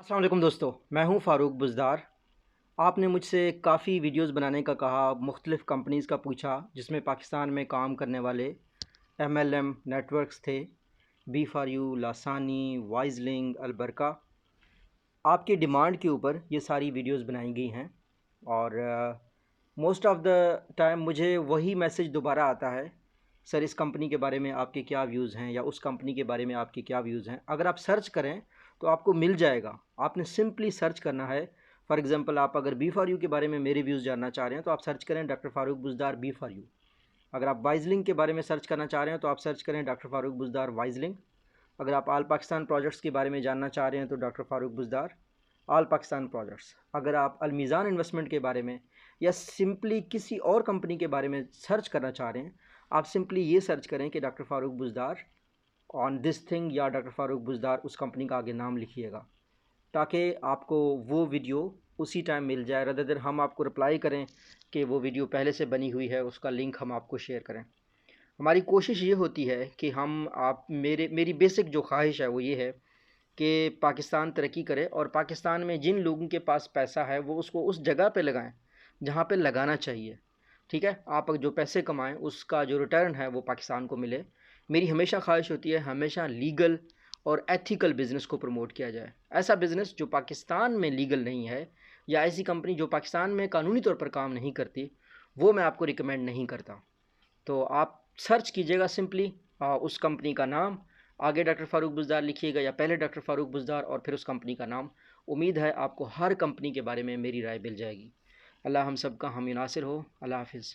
अस्सलाम वालेकुम दोस्तों, मैं हूं फ़ारूक बुज़दार। आपने मुझसे काफ़ी वीडियोस बनाने का कहा, मुख्तलिफ़ कंपनीज़ का पूछा जिसमें पाकिस्तान में काम करने वाले एमएलएम नेटवर्क्स थे, बी फॉर यू, लासानी, वाइजलिंग, अलबरका। आपकी डिमांड के ऊपर ये सारी वीडियोस बनाई गई हैं और मोस्ट ऑफ़ द टाइम मुझे वही मैसेज दोबारा आता है, सर इस कंपनी के बारे में आपके क्या व्यूज़ हैं या उस कंपनी के बारे में आपके क्या व्यूज़ हैं। अगर आप सर्च करें तो आपको मिल जाएगा, आपने सिंपली सर्च करना है। फॉर एग्ज़ाम्पल आप अगर बी फॉर यू के बारे में मेरे व्यूज़ जानना चाह रहे हैं तो आप सर्च करें doctor Farooq Buzdar B for you. अगर आप वाइजलिंग के बारे में सर्च करना चाह रहे हैं तो आप सर्च करें डॉक्टर फ़ारूक बुज़दार वाइजलिंग। अगर आप आल पाकिस्तान प्रोजेक्ट्स के बारे में जानना चाह रहे हैं तो डॉक्टर फ़ारूक बुज़दार आल पाकिस्तान प्रोजेक्ट्स। अगर आप अलमीज़ान इन्वेस्टमेंट के बारे में या सिंपली किसी और कंपनी के बारे में सर्च करना चाह रहे हैं, आप सिंपली ये सर्च करें कि doctor Farooq Buzdar on this thing या डॉक्टर फ़ारूक बुज़दार उस कंपनी का आगे नाम लिखिएगा, ताकि आपको वो वीडियो उसी टाइम मिल जाए, रदर देन हम आपको रिप्लाई करें कि वो वीडियो पहले से बनी हुई है, उसका लिंक हम आपको शेयर करें। हमारी कोशिश ये होती है कि हम आप मेरी बेसिक जो ख्वाहिश है वो ये है कि पाकिस्तान तरक्की करे और पाकिस्तान में जिन लोगों के पास पैसा है वो उसको उस जगह पे लगाएं जहाँ पे लगाना चाहिए। ठीक है, आप जो पैसे कमाएं उसका जो रिटर्न है वो पाकिस्तान को मिले। मेरी हमेशा ख्वाहिश होती है हमेशा लीगल और एथिकल बिज़नेस को प्रमोट किया जाए। ऐसा बिज़नेस जो पाकिस्तान में लीगल नहीं है या ऐसी कंपनी जो पाकिस्तान में कानूनी तौर पर काम नहीं करती, वो मैं आपको रिकमेंड नहीं करता। तो आप सर्च कीजिएगा सिंपली उस कंपनी का नाम, आगे डॉक्टर फ़ारूक बुज़दार लिखिएगा या पहले डॉक्टर फ़ारूक बुज़दार और फिर उस कंपनी का नाम। उम्मीद है आपको हर कंपनी के बारे में मेरी राय मिल जाएगी। अल्लाह हम सब का हामी नासिर हो। अल्लाह हाफ़िज़।